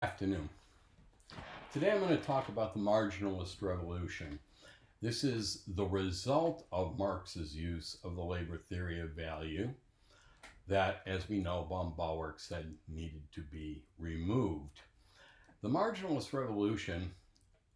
Afternoon. Today I'm going to talk about the Marginalist Revolution. This is the result of Marx's use of the labor theory of value that, as we know, von Bauwerk said needed to be removed. The Marginalist Revolution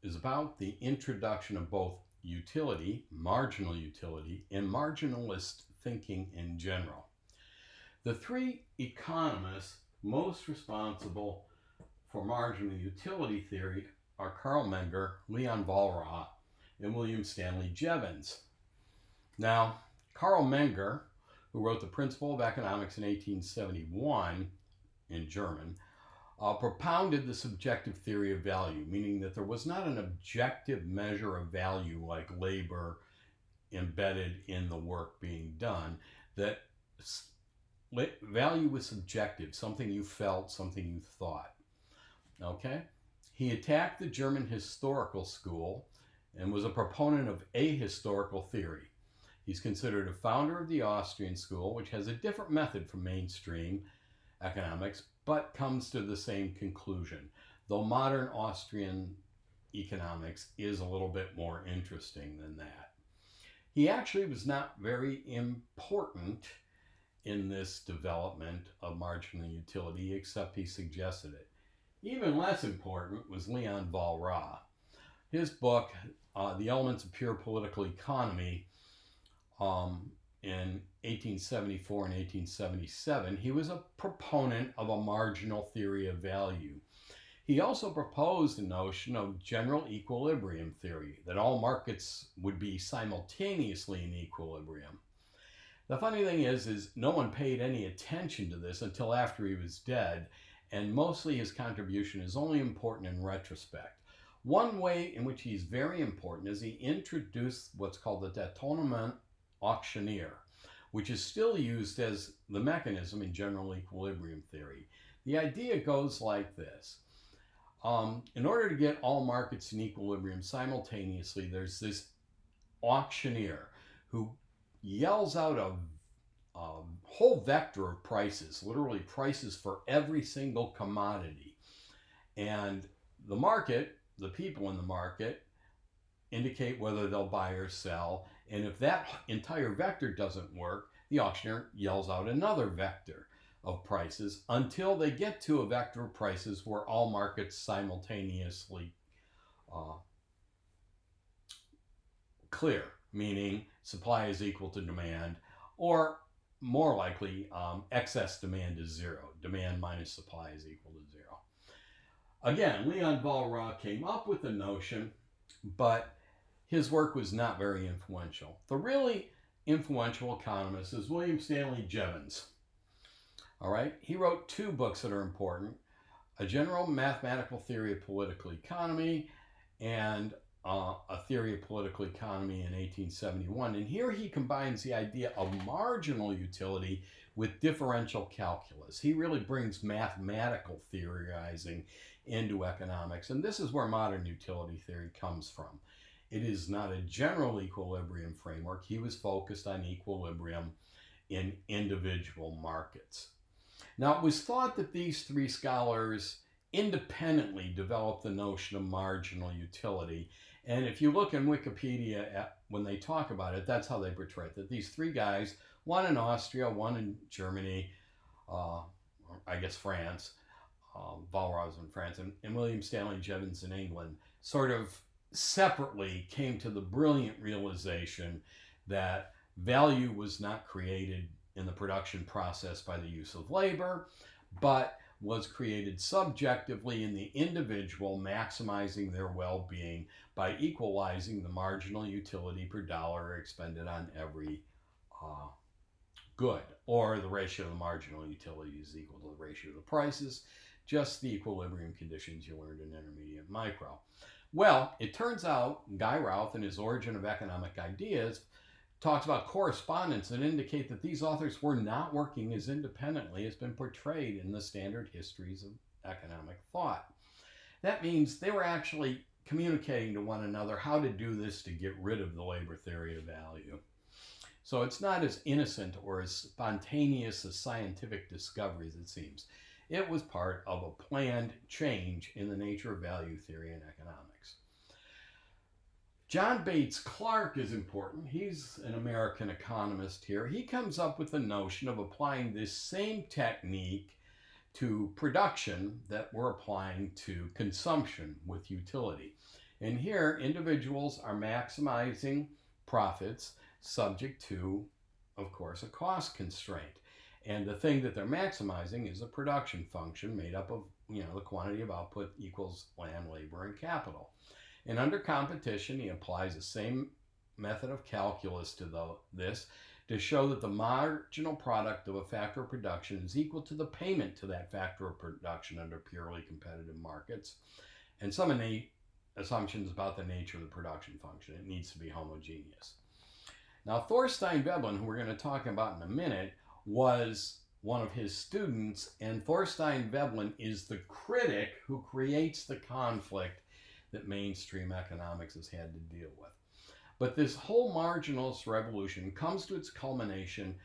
is about the introduction of both utility, marginal utility, and marginalist thinking in general. The three economists most responsible for marginal utility theory are Carl Menger, Leon Walras, and William Stanley Jevons. Now, Carl Menger, who wrote The Principle of Economics in 1871 in German, propounded the subjective theory of value, meaning that there was not an objective measure of value like labor embedded in the work being done, that value was subjective, something you felt, something you thought. Okay? He attacked the German historical school and was a proponent of ahistorical theory. He's considered a founder of the Austrian school, which has a different method from mainstream economics, but comes to the same conclusion, though modern Austrian economics is a little bit more interesting than that. He actually was not very important in this development of marginal utility, except he suggested it. Even less important was Leon Walras. His book, The Elements of Pure Political Economy, in 1874 and 1877, he was a proponent of a marginal theory of value. He also proposed the notion of general equilibrium theory, that all markets would be simultaneously in equilibrium. The funny thing is no one paid any attention to this until after he was dead, and mostly his contribution is only important in retrospect. One way in which he's very important is he introduced what's called the détournement auctionnaire, which is still used as the mechanism in general equilibrium theory. The idea goes like this. In order to get all markets in equilibrium simultaneously, there's this auctioneer who yells out a whole vector of prices, literally prices for every single commodity. And the market, the people in the market, indicate whether they'll buy or sell. And if that entire vector doesn't work, the auctioneer yells out another vector of prices until they get to a vector of prices where all markets simultaneously clear, meaning supply is equal to demand, or more likely, excess demand is zero. Demand minus supply is equal to zero. Again, Leon Walras came up with the notion, but his work was not very influential. The really influential economist is William Stanley Jevons. All right, he wrote two books that are important: A General Mathematical Theory of Political Economy and A Theory of Political Economy in 1871. And here he combines the idea of marginal utility with differential calculus. He really brings mathematical theorizing into economics. And this is where modern utility theory comes from. It is not a general equilibrium framework. He was focused on equilibrium in individual markets. Now, it was thought that these three scholars independently developed the notion of marginal utility. And if you look in Wikipedia when they talk about it, that's how they portray it. That these three guys, one in Austria, one in Germany, I guess France, Walras in France, and William Stanley Jevons in England, sort of separately came to the brilliant realization that value was not created in the production process by the use of labor, but was created subjectively in the individual, maximizing their well-being by equalizing the marginal utility per dollar expended on every good, or the ratio of the marginal utility is equal to the ratio of the prices, just the equilibrium conditions you learned in intermediate micro. Well, it turns out Guy Routh, in his Origin of Economic Ideas, talks about correspondence that indicate that these authors were not working as independently as been portrayed in the standard histories of economic thought. That means they were actually communicating to one another how to do this to get rid of the labor theory of value. So it's not as innocent or as spontaneous a scientific discovery as it seems. It was part of a planned change in the nature of value theory in economics. John Bates Clark is important. He's an American economist here. He comes up with the notion of applying this same technique to production that we're applying to consumption with utility. And here, individuals are maximizing profits subject to, of course, a cost constraint. And the thing that they're maximizing is a production function made up of, the quantity of output equals land, labor, and capital. And under competition, he applies the same method of calculus to this to show that the marginal product of a factor of production is equal to the payment to that factor of production under purely competitive markets. And some innate assumptions about the nature of the production function. It needs to be homogeneous. Now, Thorstein Veblen, who we're going to talk about in a minute, was one of his students, and Thorstein Veblen is the critic who creates the conflict that mainstream economics has had to deal with. But this whole marginalist revolution comes to its culmination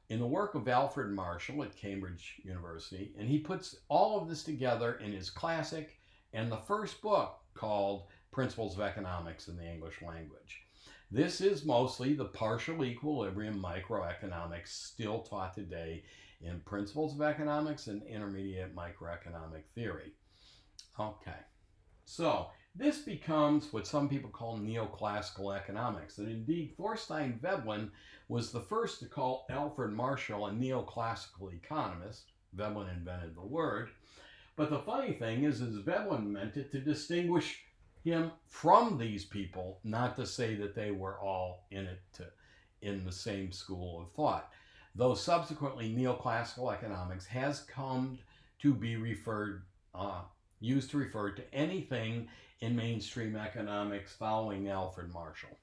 in the work of Alfred Marshall at Cambridge University, and he puts all of this together in his classic and the first book called Principles of Economics in the English Language. This is mostly the partial equilibrium microeconomics still taught today in Principles of Economics and Intermediate Microeconomic Theory. Okay, so this becomes what some people call neoclassical economics. And indeed, Thorstein Veblen was the first to call Alfred Marshall a neoclassical economist. Veblen invented the word. But the funny thing is Veblen meant it to distinguish him from these people, not to say that they were all in the same school of thought. Though subsequently neoclassical economics has come to be used to refer to anything in mainstream economics following Alfred Marshall.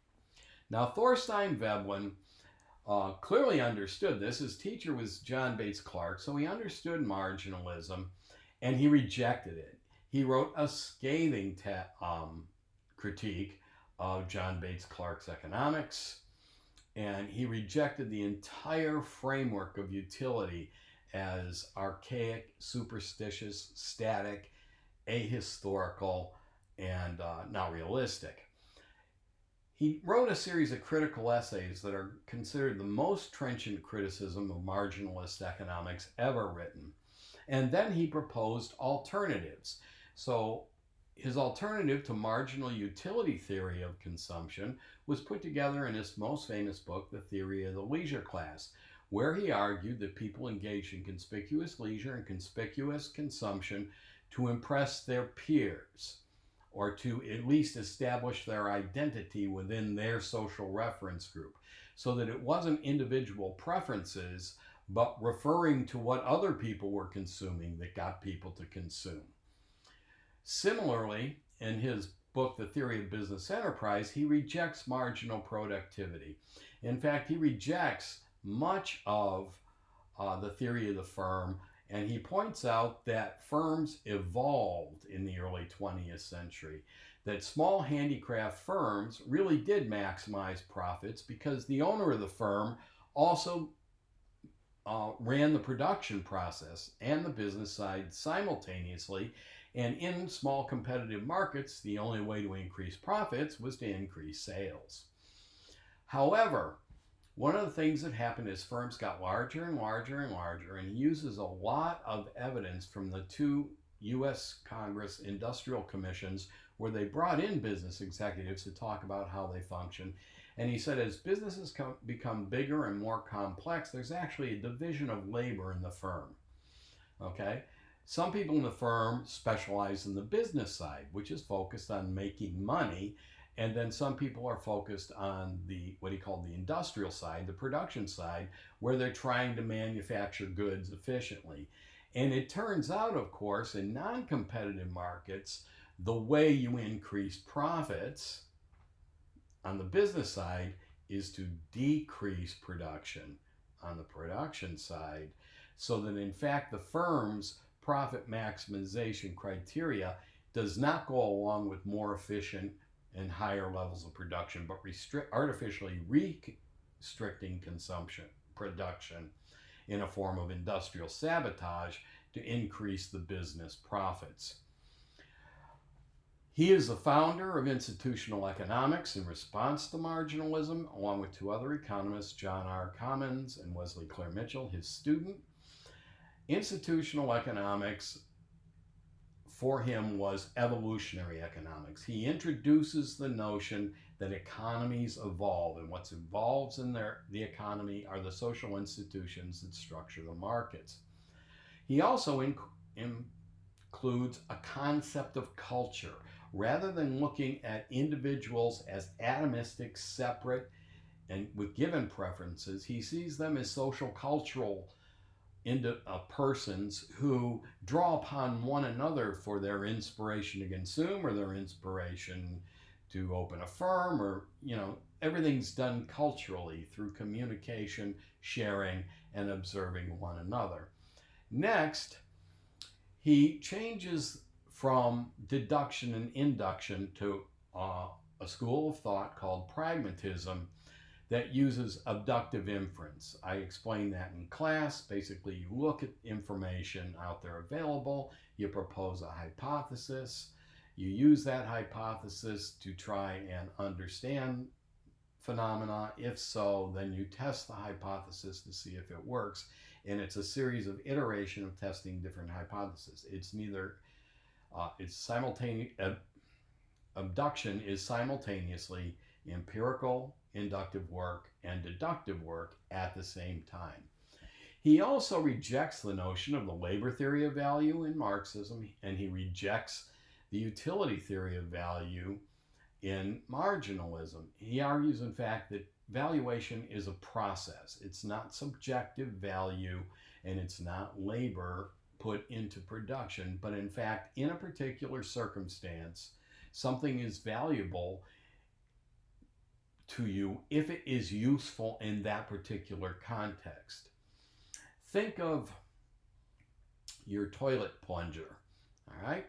Now, Thorstein Veblen clearly understood this. His teacher was John Bates Clark, so he understood marginalism, and he rejected it. He wrote a scathing critique of John Bates Clark's economics, and he rejected the entire framework of utility as archaic, superstitious, static, ahistorical, and not realistic. He wrote a series of critical essays that are considered the most trenchant criticism of marginalist economics ever written. And then he proposed alternatives. So his alternative to marginal utility theory of consumption was put together in his most famous book, The Theory of the Leisure Class, where he argued that people engaged in conspicuous leisure and conspicuous consumption to impress their peers, or to at least establish their identity within their social reference group, so that it wasn't individual preferences, but referring to what other people were consuming that got people to consume. Similarly, in his book, The Theory of Business Enterprise, he rejects marginal productivity. In fact, he rejects much of the theory of the firm, and he points out that firms evolved in the early 20th century, that small handicraft firms really did maximize profits because the owner of the firm also ran the production process and the business side simultaneously. And in small competitive markets, the only way to increase profits was to increase sales. However, one of the things that happened is firms got larger and larger and larger, and he uses a lot of evidence from the two U.S. Congress industrial commissions where they brought in business executives to talk about how they function. And he said as businesses become bigger and more complex, there's actually a division of labor in the firm. Okay? Some people in the firm specialize in the business side, which is focused on making money. And then some people are focused on what he called the industrial side, the production side, where they're trying to manufacture goods efficiently. And it turns out, of course, in non-competitive markets, the way you increase profits on the business side is to decrease production on the production side, so that in fact the firm's profit maximization criteria does not go along with more efficient and higher levels of production, but artificially restricting production in a form of industrial sabotage to increase the business profits. He is the founder of institutional economics in response to marginalism, along with two other economists, John R. Commons and Wesley Clare Mitchell, his student. Institutional economics for him was evolutionary economics. He introduces the notion that economies evolve, and what evolves in the economy are the social institutions that structure the markets. He also includes a concept of culture. Rather than looking at individuals as atomistic, separate, and with given preferences, he sees them as social cultural persons who draw upon one another for their inspiration to consume or their inspiration to open a firm, or everything's done culturally through communication, sharing, and observing one another. Next, he changes from deduction and induction to a school of thought called pragmatism that uses abductive inference. I explained that in class. Basically, you look at information out there available, you propose a hypothesis, you use that hypothesis to try and understand phenomena. If so, then you test the hypothesis to see if it works. And it's a series of iteration of testing different hypotheses. It's neither it's simultaneous. Abduction is simultaneously empirical, inductive work, and deductive work at the same time. He also rejects the notion of the labor theory of value in Marxism, and he rejects the utility theory of value in marginalism. He argues, in fact, that valuation is a process. It's not subjective value, and it's not labor put into production, but in fact, in a particular circumstance, something is valuable to you if it is useful in that particular context. Think of your toilet plunger, all right?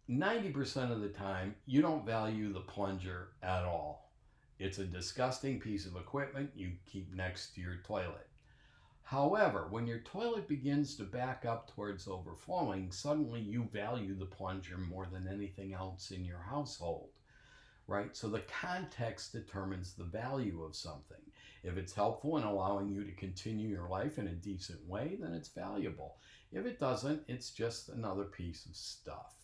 90% of the time, you don't value the plunger at all. It's a disgusting piece of equipment you keep next to your toilet. However, when your toilet begins to back up towards overflowing, suddenly you value the plunger more than anything else in your household, right? So the context determines the value of something. If it's helpful in allowing you to continue your life in a decent way, then it's valuable. If it doesn't, it's just another piece of stuff,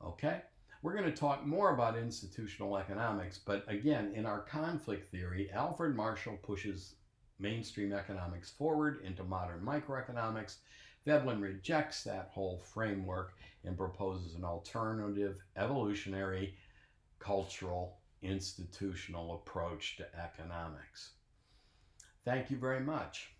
okay? We're going to talk more about institutional economics, but again, in our conflict theory, Alfred Marshall pushes mainstream economics forward into modern microeconomics. Veblen rejects that whole framework and proposes an alternative, evolutionary, cultural, institutional approach to economics. Thank you very much.